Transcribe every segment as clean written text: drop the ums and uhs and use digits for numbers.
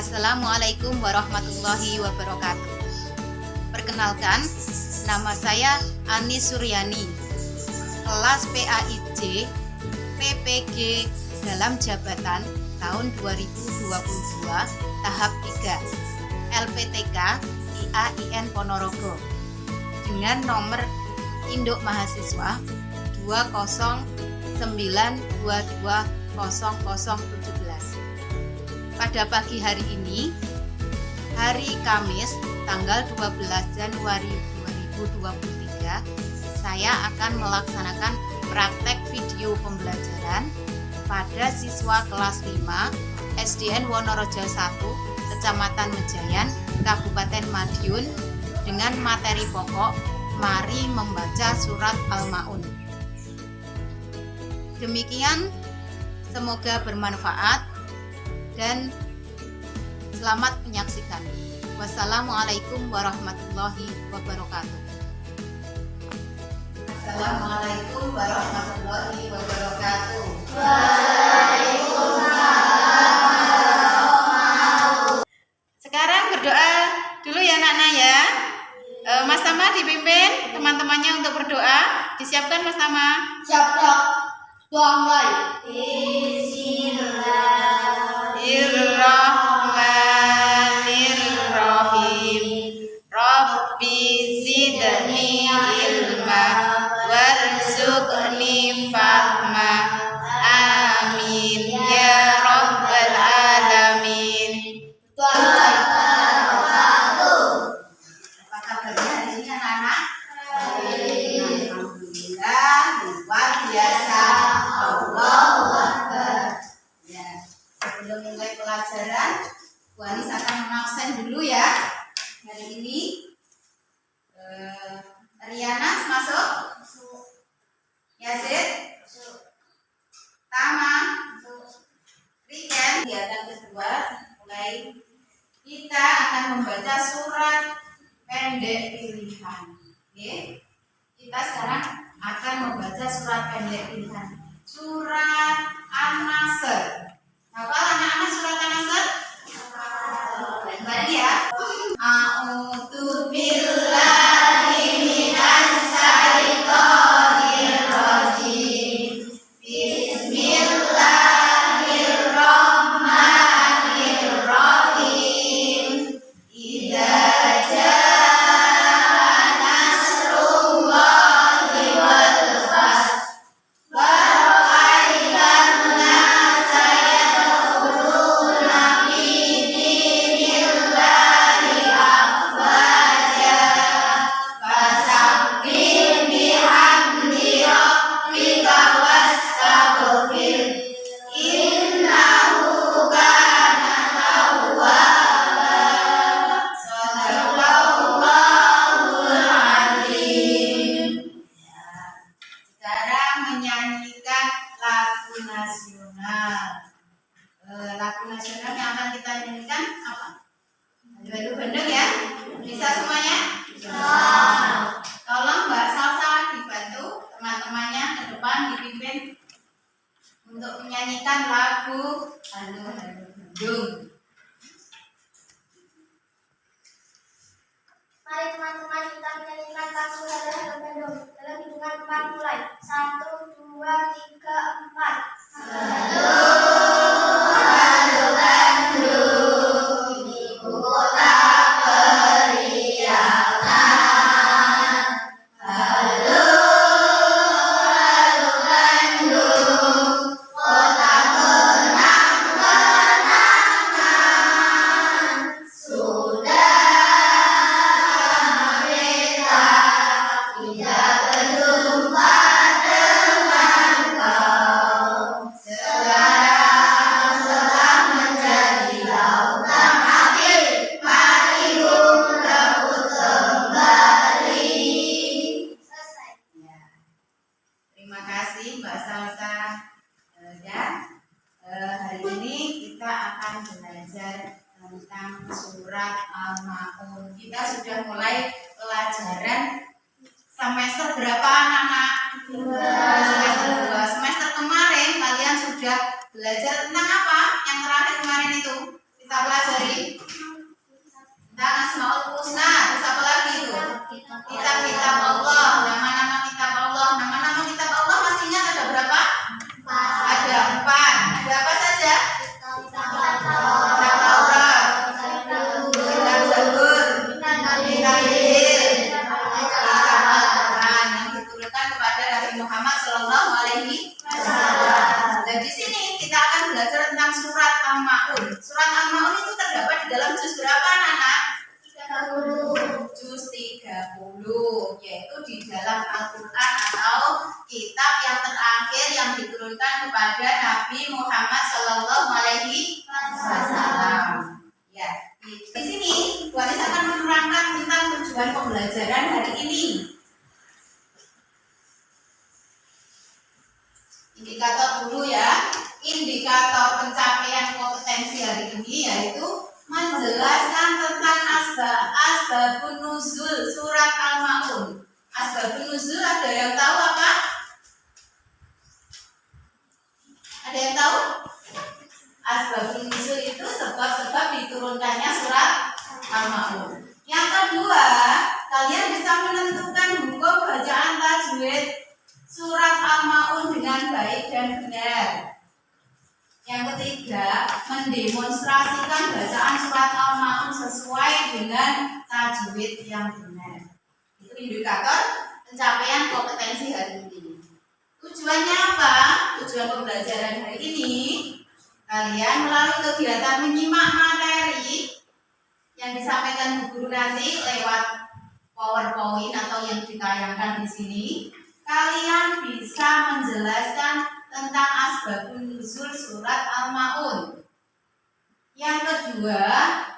Assalamualaikum warahmatullahi wabarakatuh. Perkenalkan, nama saya Ani Suryani, kelas PAIJ PPG dalam jabatan tahun 2022 tahap 3 LPTK IAIN Ponorogo dengan nomor induk mahasiswa 209220017. Pada pagi hari ini, hari Kamis tanggal 12 Januari 2023, saya akan melaksanakan praktek video pembelajaran pada siswa kelas 5 SDN Wonorejo 1, Kecamatan Mejayan, Kabupaten Madiun dengan materi pokok Mari Membaca Surat Al-Ma'un. Demikian, semoga bermanfaat dan selamat menyaksikan. Wassalamualaikum warahmatullahi wabarakatuh. Assalamualaikum warahmatullahi wabarakatuh. Waalaikumsalam. Sekarang berdoa dulu ya anak-anak ya. Mas Tama dipimpin teman-temannya untuk berdoa. Disiapkan Mas Tama. Siap. Doa mulai. Bismillahirrahmanirrahim. Rabbi zidni ilma warzuqni fahma. Amin ya rabbal alamin. Doa mulai. Apa kabarnya hari ini anak-anak? Alhamdulillah, luar biasa. Allahu Akbar. Ya, sebelum mulai pelajaran, Bu Anis akan mengabsen dulu ya. Hari ini Riana masuk? Yazid? Tama? Riken? Kegiatan kedua mulai. Kita akan membaca surat pendek pilihan. Oke? Kita sekarang akan membaca surat pendek pilihan. Surat An-Nasr. Hafal anak-anak surat An-Nasr? Bareng ya. A'udzu billahi minasy syaithanir rajim. Bismillahirrahmanirrahim. Idza jaa nasrullahi wal fath wa ra'aitan nasa yadkhuluna fi dinillahi afwaja fasabbih bihamdi rabbika wastaghfir innahu kana tawwaba. Shadaqallahul azim. Sekarang menyanyikan lagu nasional. Lagu nasional yang akan kita nyanyikan apa? Adu Bandung ya? Bisa semuanya? Tolong Mbak Salsa dibantu teman-temannya ke depan dipimpin untuk menyanyikan lagu Adu Bandung. Mari teman-teman kita menyanyikan lagu Adu Bandung. Dalam hitungan 4 mulai. 1, 2, 3, 4. Halo Bandung, ibu kota perialan. Halo Bandung, kota kenang-kenangan. Sudah mereka tidak berjumpa dengan kau. Sekarang telah menjadi lautan api, mari rebut kembali. Selesai. Ya. Terima kasih Mbak Salsa. Dan hari ini kita akan belajar tentang surat Al-Ma'un. Kita sudah mulai pelajaran semester berapa anak-anak? Semester 2. Semester kemarin kalian sudah belajar tentang apa? Yang terakhir kemarin itu kita pelajari pelajari? Tentang Asmaul Husna. Terus apa lagi itu? Kitab-kitab Allah. Nama-nama kitab Allah. Nama-nama kitab Allah masih ingat ada berapa? Ada 4. Ada apa saja? Kitab Taurat, kitab Zabur, kitab Injil, kitab Al-Quran yang diturunkan kepada Nabi Muhammad SAW. Dan di sini kita akan belajar tentang surat Al-Maun. Surat Al-Maun itu terdapat di dalam juz berapa, anak-anak? Juz 30, yaitu di dalam Al-Quran atau kitab yang terakhir yang diturunkan kepada Nabi Muhammad SAW. Ya, di sini Bu Anis akan menerangkan tentang tujuan pembelajaran hari ini. Indikator dulu ya. Indikator pencapaian kompetensi hari ini yaitu menjelaskan tentang asbabun nuzul surat Al-Maun. Asbabun nuzul ada yang tahu apa? Ada yang tahu? Asbabun nuzul itu sebab-sebab diturunkannya surat Al-Maun. Yang kedua, kalian bisa menentukan hukum bacaan tajwid surat Al-Maun dengan baik dan benar. Yang ketiga, mendemonstrasikan bacaan surat Al-Maun sesuai dengan tajwid yang benar. Itu indikator pencapaian kompetensi hari ini. Tujuannya apa? Tujuan pembelajaran hari ini, kalian melalui kegiatan menyimak materi yang disampaikan Bu Guru nanti lewat PowerPoint atau yang ditayangkan di sini, kalian bisa menjelaskan tentang asbabun nuzul surat Al-Maun. Yang kedua,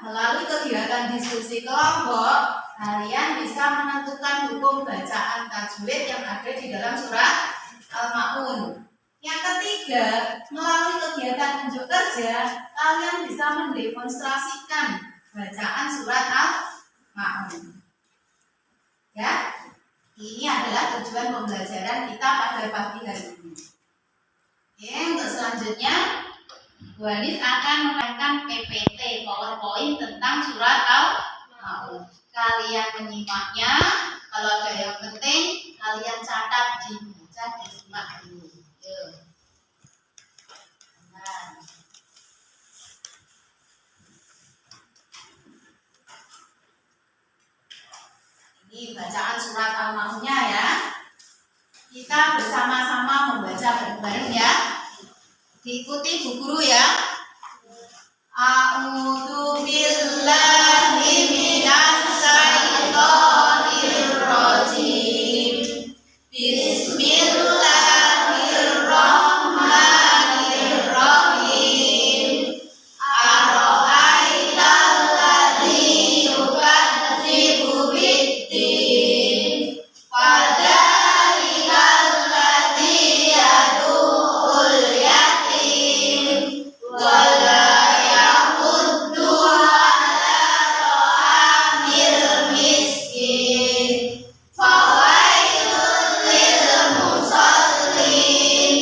melalui kegiatan diskusi kelompok, kalian bisa menentukan hukum bacaan tajwid yang ada di dalam surat Al-Maun. Yang ketiga, melalui kegiatan unjuk kerja, kalian bisa mendemonstrasikan bacaan surat Al-Maun. Ya, ini adalah tujuan pembelajaran kita pada pagi hari ini. Oke, untuk selanjutnya Bu Anis akan menerangkan PPT PowerPoint tentang surat Al-Maun. Kalian menyimaknya, kalau ada yang penting kalian catat, dibaca, disimak dulu. Yuk. Nah. Ini bacaan surat Al-Maunnya ya. Kita bersama-sama membaca bareng-bareng ya. Diikuti Bu Guru ya. A'udzu billahi minasy syaithanir rajim. Bismillahirrahmanirrahim. Ara'aital ladzi yukadzibu biddin. Fadzalikal ladzi yad'ul yatim wa la yahuddu 'ala ta'amil miskin. Fawailul lil musallin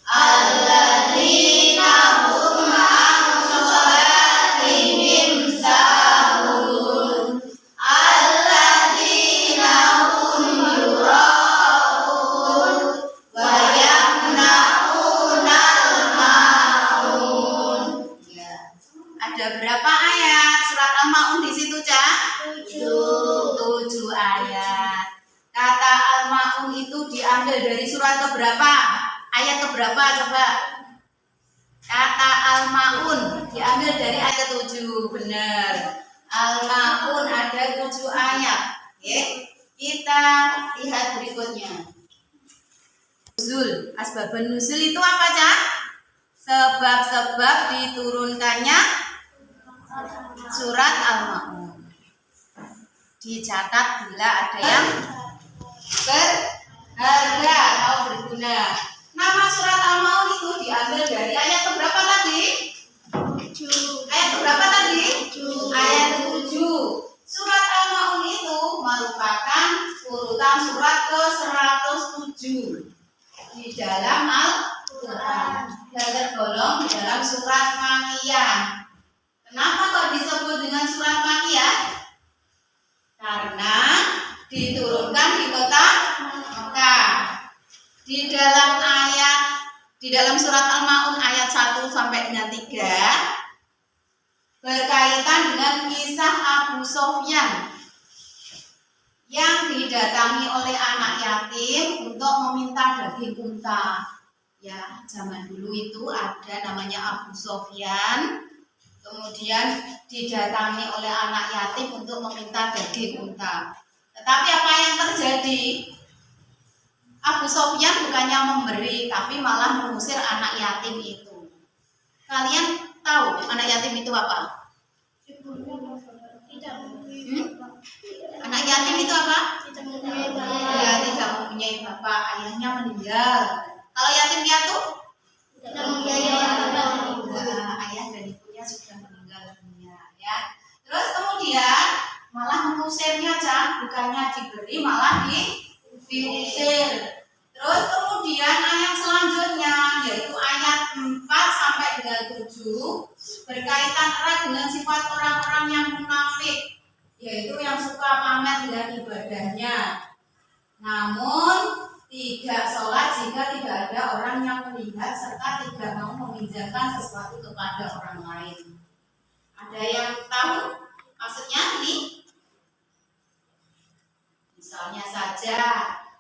alladzina hum 'an shalatihim sahun alladzina hum yura'un wa yamna'unal ma'un. Ya. Ada berapa ayat surat Al-Maun di situ, Cak? 7 ayat. Kata Al-Maun itu diambil dari surat keberapa? Ayat keberapa coba? Kata Al-Maun diambil dari ayat 7. Benar. Al-Maun ada 7 ayat. Oke. Kita lihat berikutnya. Nuzul. Asbabun nuzul itu apa, Cak? Sebab-sebab diturunkannya surat Al-Maun. Dicatat bila ada yang berharga atau berguna. Nama surat Al-Maun itu diambil dari ayat berapa tadi? 7. Ayat berapa tadi? 7. Ayat 7. Surat Al-Maun itu merupakan urutan surat ke-107 di dalam Al-Quran dan tergolong di dalam surat Makkiyah. Kenapa kok disebut dengan surat Makkiyah? Karena diturunkan di kota Mekah. Di dalam surat Al-Maun ayat 1 sampai dengan 3 berkaitan dengan kisah Abu Sofyan yang didatangi oleh anak yatim untuk meminta daging unta. Ya, zaman dulu itu ada namanya Abu Sofyan, kemudian didatangi oleh anak yatim untuk meminta daging unta. Tetapi apa yang terjadi? Abu Sofyan bukannya memberi, tapi malah mengusir anak yatim itu. Kalian tahu anak yatim itu apa? Anak yatim itu apa? Ya, tidak mempunyai bapak, ayahnya meninggal. Kalau yatim piatu? Ayah dan ibunya sudah meninggal dunia. Ya. Terus kemudian malah mengusirnya, bukannya diberi, malah diusir. Terus kemudian ayat selanjutnya yaitu ayat 4 sampai dengan 7 berkaitan erat dengan sifat orang-orang yang munafik, yaitu yang suka pamer dengan ibadahnya, namun tidak sholat jika tidak ada orang yang melihat serta tidak mau meminjamkan sesuatu kepada orang lain. Ada yang tahu maksudnya ini? Misalnya saja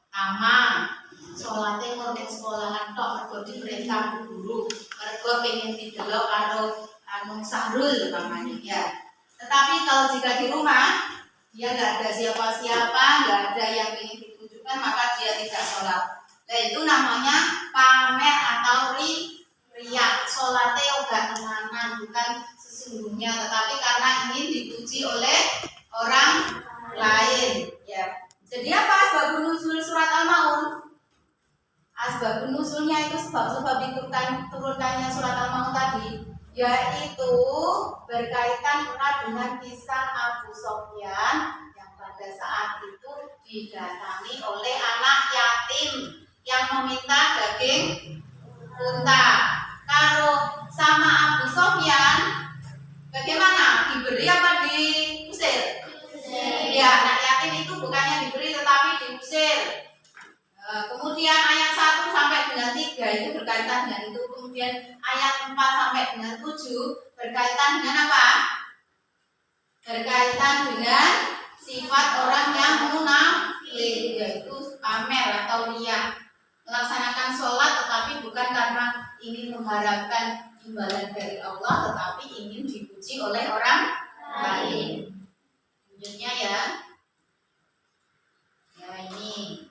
ama sholatnya murni sekolahan tok mergo diperintah guru, mergo pengen didelok karo anu Sahrul namanya ya. Tetapi kalau jika di rumah dia nggak ada siapa-siapa, nggak ada yang ingin ditunjukkan, maka dia tidak sholat. Nah itu namanya pamer atau riya. Sholatnya udah tenanan, bukan sesungguhnya, tetapi karena ingin dipuji oleh orang lain ya. Jadi apa asbabun nuzul surat Al-Maun? Asbabun nuzulnya itu sebab-sebab turunkannya surat Al-Maun tadi, yaitu berkaitan erat dengan kisah Abu Sofyan yang pada saat itu didatangi oleh anak yatim yang meminta daging unta. Kalau sama Abu Sofyan bagaimana? Diberi apa diusir? Ya, anak yatim itu bukannya diberi tetapi diusir. Kemudian ayat 1 sampai dengan 3 itu berkaitan dengan itu. Kemudian ayat 4 sampai dengan 7 berkaitan dengan apa? Berkaitan dengan sifat orang yang munafik, yaitu pamer atau riya. Melaksanakan sholat tetapi bukan karena ingin mengharapkan imbalan dari Allah, tetapi ingin dipuji oleh orang lain. Lanjutnya ya. Ya ini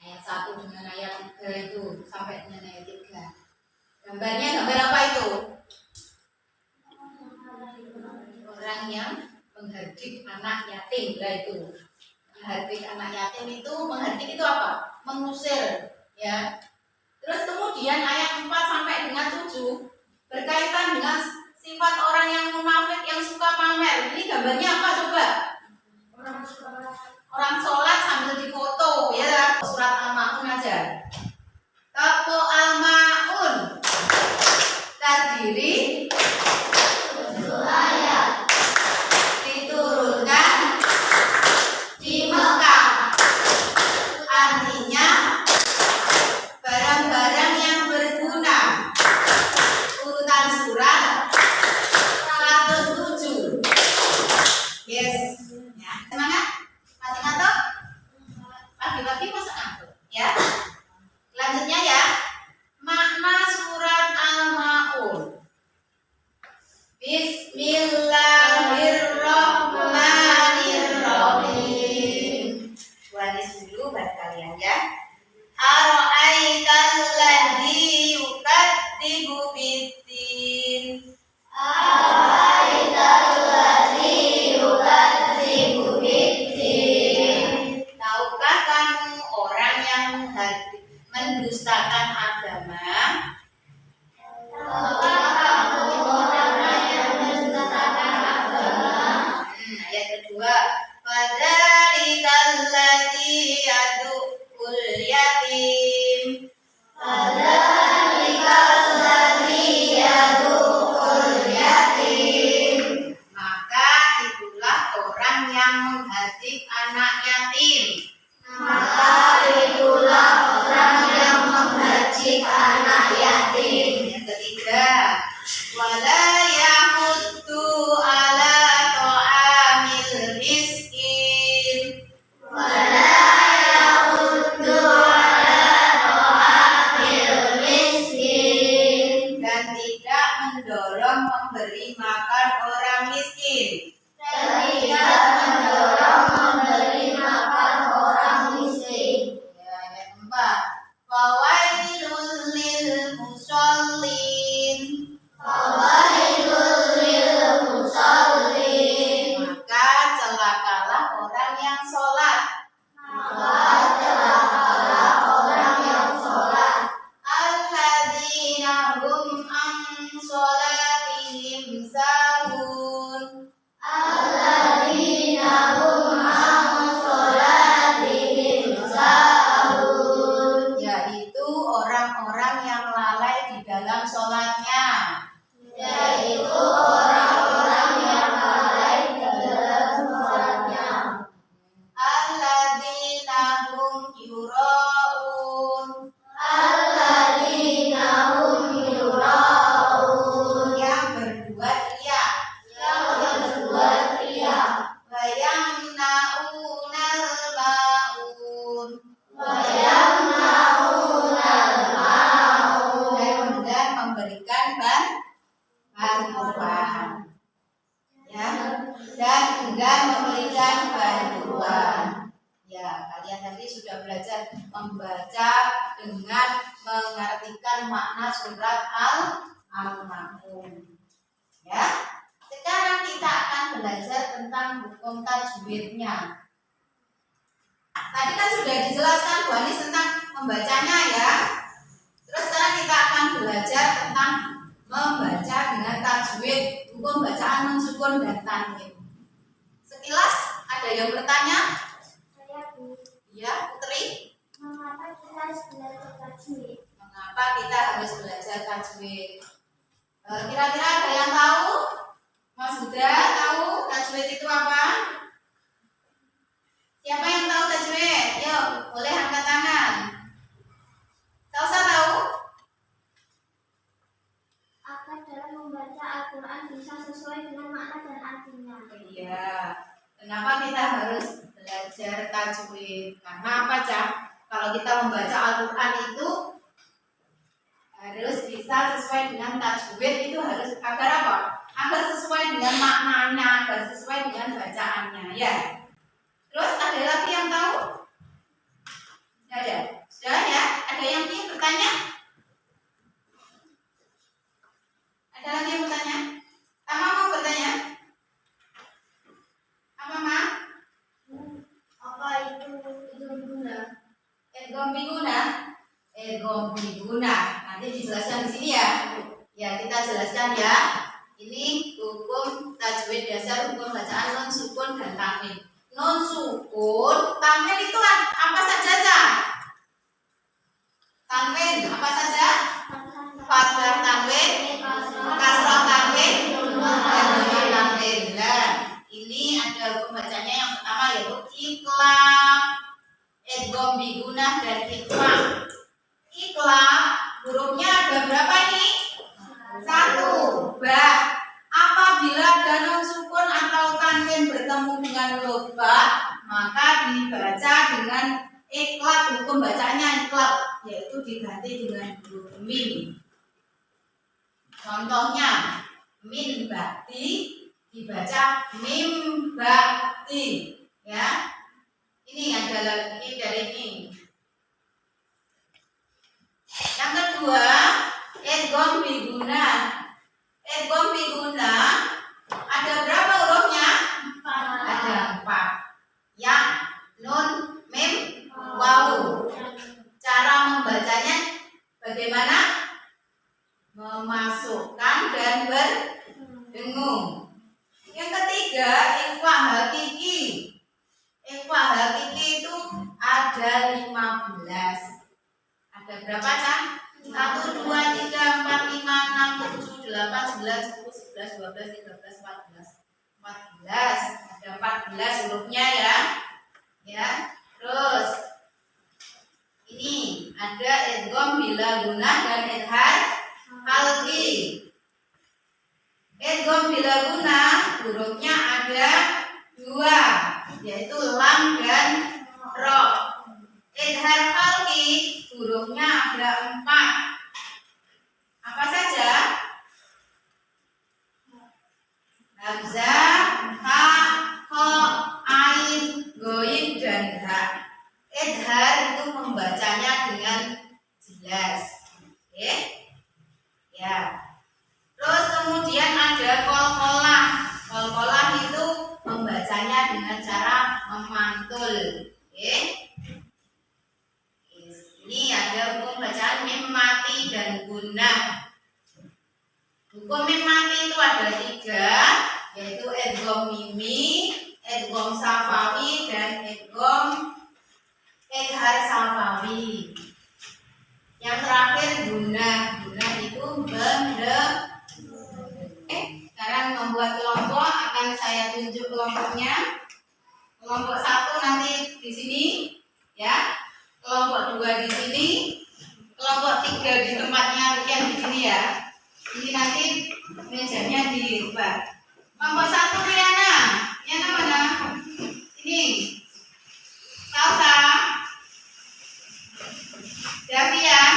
ayat 1 dengan ayat 3 itu sampai dengan ayat 3. Gambarnya gambar apa itu? Orang yang menghardik anak yatim, itu. Menghardik anak yatim itu apa? Mengusir, ya. Terus kemudian ayat 4 sampai dengan 7 berkaitan dengan sifat orang yang munafik yang suka pamer. Ini gambarnya apa coba? Orang sholat sambil difoto, ya. Surat Al-Maun aja. Toko Al-Maun terdiri 7 ayat, diturunkan di Mekah. Artinya barang-barang yang berguna. Urutan surat 107. Yes. Ya, semangat. Masih ngantuk? Pagi-pagi masa ngantuk, ya. Lanjutnya ya. Makna surat Al-Maun. Bismillahirrahmanirrahim. Tulis dulu buat kalian ya. Ara'aital ladzi yukadzibu biddin. Ara'aital ladzi yukadzibu biddin. Tahukah kamu orang yang mendustakan agama? Ayat kedua, fadzalikal ladzi yad'ul yatim. Fadzalikal ladzi yad'ul yatim. Fawailul lil musallin. Fawailul lil musallin. Maka celakalah orang yang sholat. Maka celakalah orang yang sholat. Alladzina hum an sholatihim sahun. Alladzina hum an sholatihim sahun. Yaitu orang-orang yang lalai di dalam sholatnya. Yaitu orang-orang yang lalai di dalam sholatnya. Alladzina hum yura'un. Alladzina hum yura'un. Yang berbuat riya. Yang berbuat riya. Wa yamna'unal ma'un. Wa yamna'unal ma'un. Dan enggan memberikan bantuan. Ya, dan enggan memberikan bantuan. Ya, kalian tadi sudah belajar membaca dengan mengartikan makna surat Al-Ma'un. Ya, sekarang kita akan belajar tentang hukum tajwidnya. Tadi kan sudah dijelaskan Bu Anis tentang membacanya ya. Terus sekarang kita akan belajar tentang membaca dengan tajwid, hukum bacaan nun sukun dan tanwin. Sekilas ada yang bertanya? Saya Bu, Ya, Putri. mengapa kita harus belajar tajwid? Mengapa kita harus belajar tajwid? Kira-kira ada yang tahu? Mas Huda tahu tajwid itu apa? Siapa yang tahu tajwid? Yuk, boleh angkat tangan. Salsa tahu? Agar dalam membaca Al-Quran bisa sesuai dengan makna dan artinya. Iya. Kenapa kita harus belajar tajwid? Karena apa, Cak? Kalau kita membaca Al-Quran itu harus bisa sesuai dengan tajwid, itu harus agar apa? Agar sesuai dengan maknanya, agar sesuai dengan bacaannya, ya. Terus ada lagi yang tahu? Tidak ada. Sudah ya? Ada yang ingin bertanya? Ada lagi yang bertanya? Tama mau bertanya? Apa, Ma? Apa itu guna? Edgom biguna. Edgom biguna. Nanti dijelaskan di sini ya. Ya, kita jelaskan ya. Ini hukum tajwid dasar, hukum bacaan nun sukun dan tanwin. Nun sukun, tanwin itu apa saja, Cak? Tanwin apa saja? Fathah tanwin, kasrah tanwin, dan dhamma tanwin. Nah, ini ada hukum bacanya yang pertama yaitu iqlab, idgham bigunah dan ikhfa. Iqlab hurufnya ada berapa nih? 1. Ba. Apabila ada nun sukun atau tanwin bertemu dengan huruf ba, maka dibaca dengan iqlab. Hukum bacanya iqlab, yaitu diganti dengan huruf mim. Contohnya min bakti dibaca mim bakti, ya. Ini adalah ini dari ini. Yang kedua, idgham biguna. Idgham biguna ada berapa hurufnya? Ada 4. Ya, nun, mim, wawu. Cara membacanya bagaimana? Memasukkan dan berdengung. Yang ketiga, ikhfa hakiki. Ikhfa hakiki itu ada 15. Ada berapa, Cak? 1, 2, 3, 4, 5, 6, 7, 8, 9, 10, 11, 12, 13, 14. 14. Ada 14 hurufnya ya. Ya. Terus ini ada idgham bila gunah dan idhar halqi. Idgham bila gunah hurufnya ada 2, yaitu lam dan ro. Idhar halqi hurufnya ada 4. Apa saja? Hamzah, ha, kho, ain, goib dan ha. Idhar itu membacanya dengan mim mati dan gunah. Hukum mim mati itu ada 3, yaitu idgham mimi, idgham safawi, dan idgham idhar safawi. Yang terakhir gunah. Gunah itu benda. Sekarang membuat kelompok, akan saya tunjuk kelompoknya. Kelompok 1 nanti di sini, ya. Kelompok 2 di sini. Kelompok 3 di tempatnya yang di sini ya. Ini nanti mejanya dirubah. Kelompok 1 Riana. Riana mana? Ini. Salsa. Davian.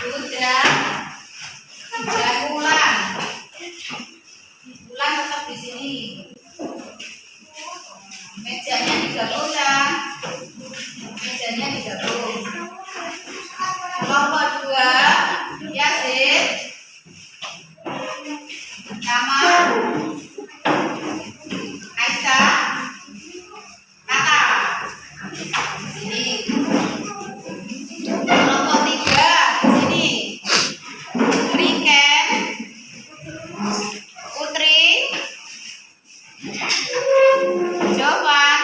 Udah. Dan Ulan. Ulan tetap di sini. Mejanya digabung ya. Mejanya digabung. Kelompok 2 Yasin, Kamal, Aisyah, Tata. Sini. Kelompok 3 sini. Riken, Putri, Jovan,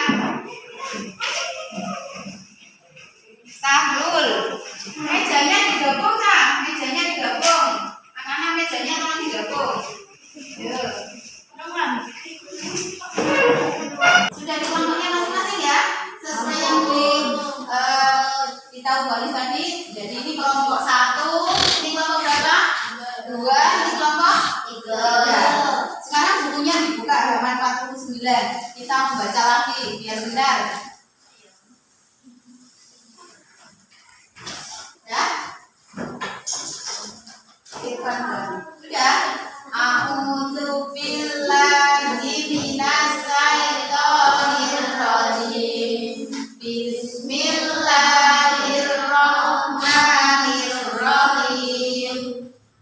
Sahrul. Mejanya digabung kah? Mejanya digabung. Anak-anak mejanya tolong digabung. Yuk. Sudah di kelompoknya masing-masing ya. Sesuai yang ditahu Wali tadi. Jadi ini kelompok 1. Ini kelompok berapa? 2. Ini kelompok 3. Sekarang bukunya dibuka halaman 49. Kita membaca lagi biar benar. Ya? Sudah? A'udzu billahi minasyaitonir rajim. Bismillahirrahmanirrahim.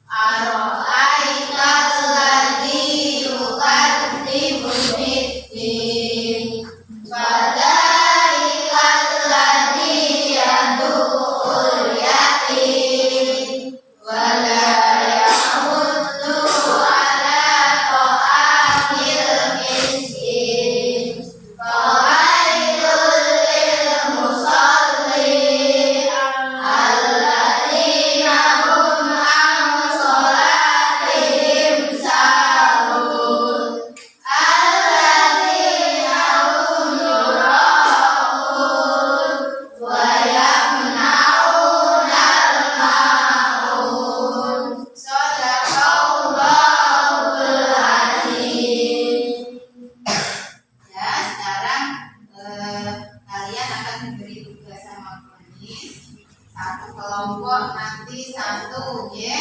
Ara'aital ladzi yukadzibu biddin. Fadzalikal ladzi yad'ul yatim. Wala yahuddu ala ta'amil miskin. Fawailul lil musallin alladzina hum an sholatihim sahun. Alladzina hum yura'un wa yamna'unal ma'un. Shadaqallahul azim. Ya, sekarang kalian akan diberi tugas sama Ponis. Satu kelompok nanti satu, ya.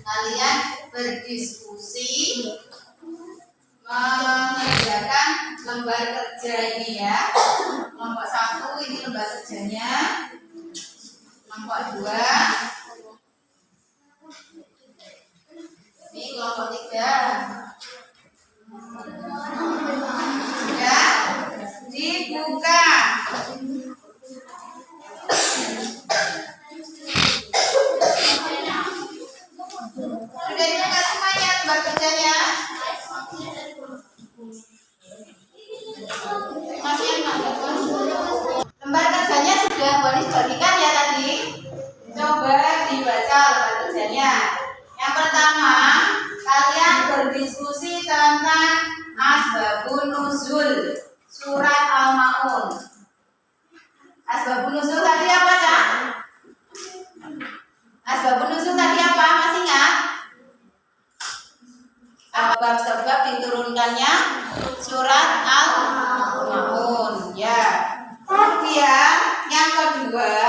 Kalian berdiskusi mengerjakan lembar kerja ini ya. Kelompok 1 ini lembar kerjanya. Kelompok 2 ini kelompok 3. Ya, dibuka. Sudah dibuka semuanya lembar kerjanya. Masih yang mana? Lembar kerjanya sudah Bonis bagikan ya tadi. Coba dibaca lembar kerjanya. Yang pertama, kalian berdiskusi tentang asbabun nuzul surat Al-Maun. Asbabun nuzul tadi apa, Cak? Asbabun nuzul tadi apa? Masih ingat? Sebab-sebab diturunkannya surat Al-Maun. Ya. Kemudian yang kedua,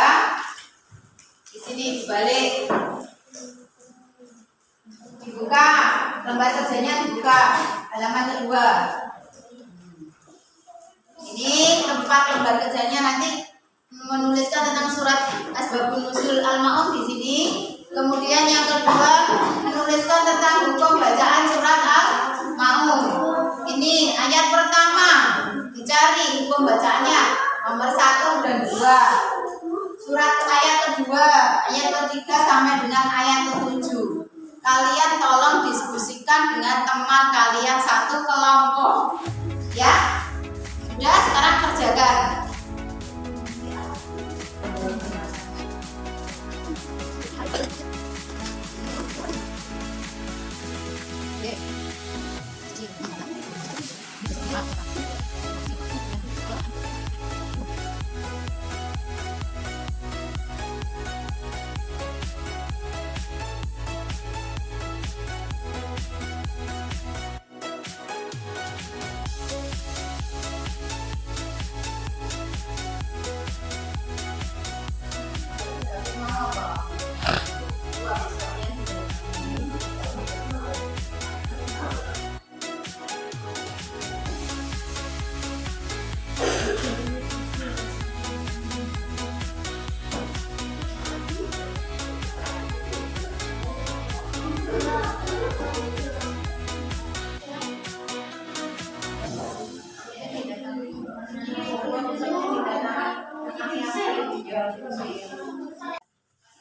di sini dibalik. Dibuka, lembar kerjanya dibuka, halaman kedua. Ini tempat lembar kerjanya nanti menuliskan tentang surat Asbabun Nuzul Al-Maun di sini. Kemudian yang kedua menuliskan tentang hukum bacaan surat Al-Maun. Ini ayat pertama. Surat ayat kedua, ayat ketiga sampai dengan ayat ketujuh. Kalian tolong diskusikan dengan teman kalian satu kelompok. Ya, sudah sekarang kerjakan.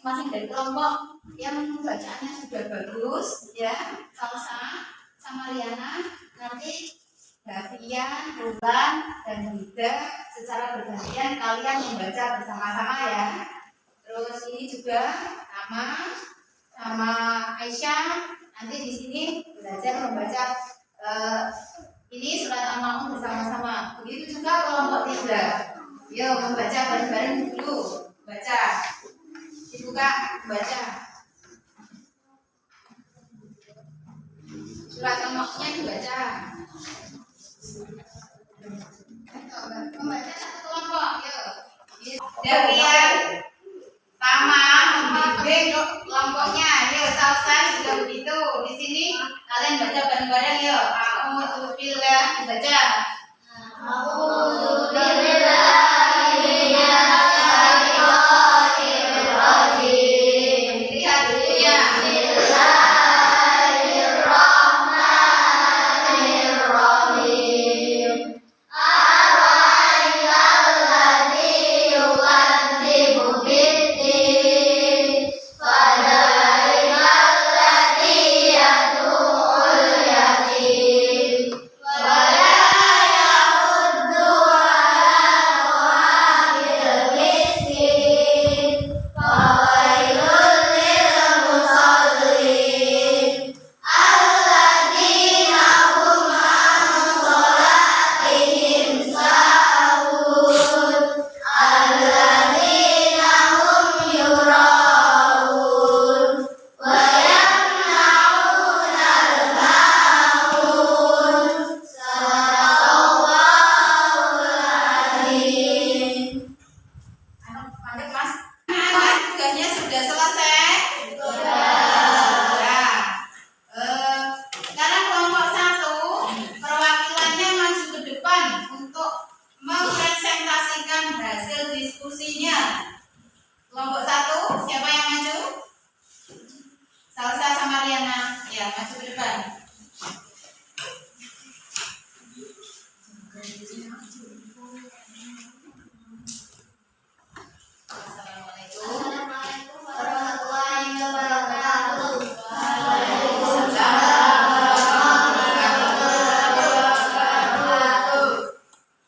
Masing dari kelompok yang bacaannya sudah bagus, ya, Salsa sama Riana, nanti Davian, Rulan, dan Hida secara bergantian kalian membaca bersama-sama ya. Terus ini juga sama Aisyah, nanti di sini belajar membaca ini surat Al-Maun bersama-sama. Begitu juga kelompok 3. Yuk membaca bareng-bareng dulu. Baca. Dibuka, baca. Surat Al-Maunnya dibaca. Membaca satu kelompok, yuk. Davian, Tama, membimbing kelompoknya. Yuk, selesai sudah begitu. Di sini kalian baca bareng-bareng yuk. A'udzubillah, dibaca. A'udzubillah. Kelompok 1, siapa yang maju? Salsa sama Riana. Ya, maju ke depan. Assalamualaikum warahmatullahi wabarakatuh.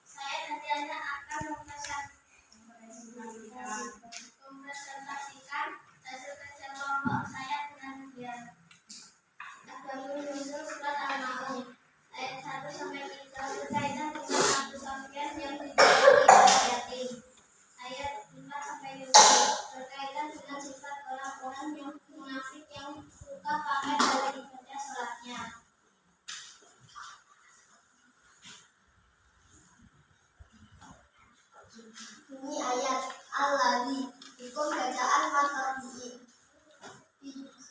Saya Tatiana akan mempresentasikan hasil kerja kelompok saya dengan dia. Asbabun nuzul surat Al-Maun ayat 1 sampai 3 berkaitan dengan Abu Sufyan yang dibawa yatim. Ayat 5 sampai 7 berkaitan dengan sifat orang-orang yang munafik yang suka pamer dari ibadah salatnya. Ini ayat Al-Ladzi, hukum bacaan Makkiyah.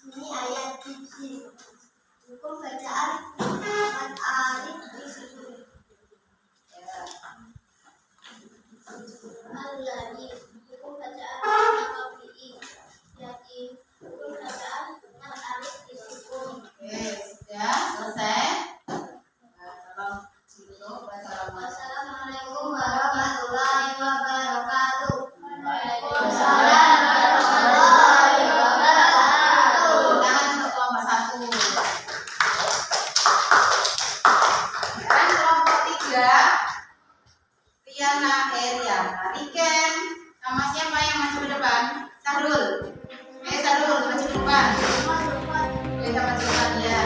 Ini ayat Jin, hukum bacaan Al-Arif di situ. Al-Ladzi, hukum bacaan Makkiyah. Yakin, hukum bacaan Al-Arif di situ. Oke, sudah selesai. Wassalamualaikum Wassalamualaikum warahmatullahi wabarakatuh. kedua Riana Riken. Sama siapa yang maju ke depan? Sahrul. Sahrul maju ke depan. Kita maju ke depan ya.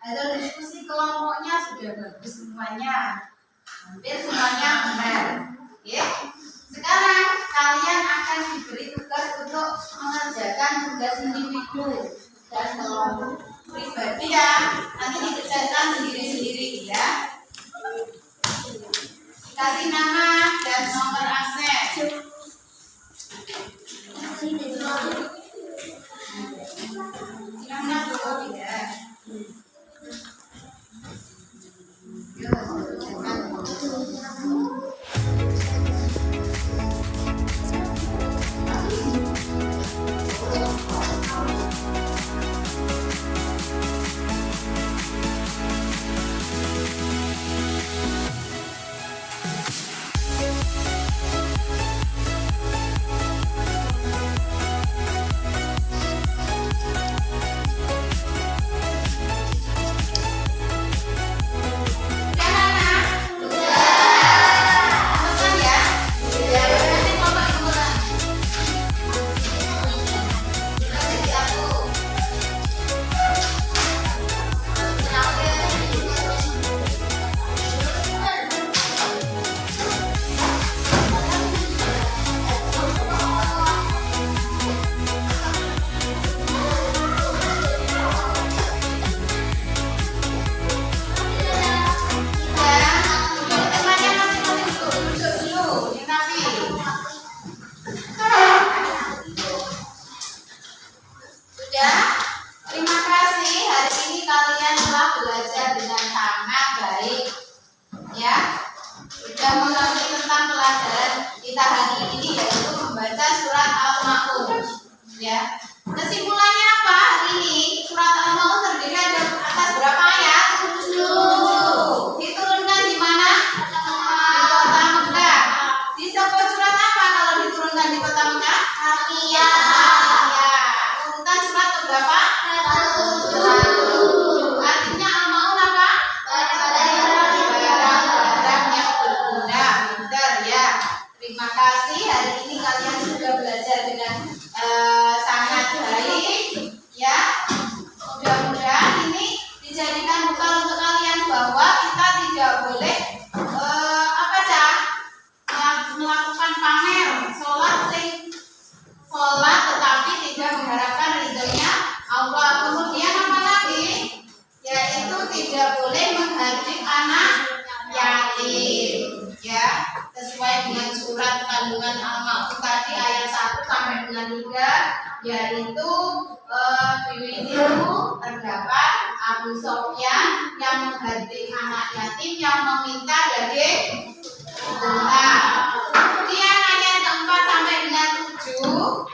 Hasil diskusi kelompoknya sudah bagus semuanya, hampir semuanya benar. Ya. Sekarang kalian akan diberi tugas untuk mengerjakan tugas individu dan kelompok pribadi ya. Nanti dikerjakan sendiri-sendiri ya. Dikasih nama dan nomor akses. Nama dulu ya. Terima kasih, hari ini kalian telah belajar dengan sangat baik ya. Sudah mengerti tentang pelajaran kita hari ini, yaitu membaca surat Al-Ma'un ya. Kesimpulannya apa hari ini? Surat Al-Ma'un terdiri atas berapa ayat? 10. Diturunkan di mana? Di kota Mekah. Disebut surat apa kalau diturunkan di kota Mekah? Urutan surat berapa? Artinya Al-Ma'un apa? Barang yang berguna. Benar ya. Terima kasih, hari ini kalian sudah belajar dengan sangat baik ya. Mudah-mudahan ini dijadikan bekal untuk kalian bahwa kita tidak boleh melakukan pamer sholat tetapi tidak mengharapkan ridhonya Allah. Kemudian apa lagi? Yaitu tidak boleh menghardik anak yatim ya, sesuai dengan surat kandungan Al-Ma'un tadi ayat 1 sampai dengan 3, yaitu di situ terdapat Abu Sofyan yang menghardik anak yatim yang meminta daging unta. Kemudian ayat 4 sampai dengan 7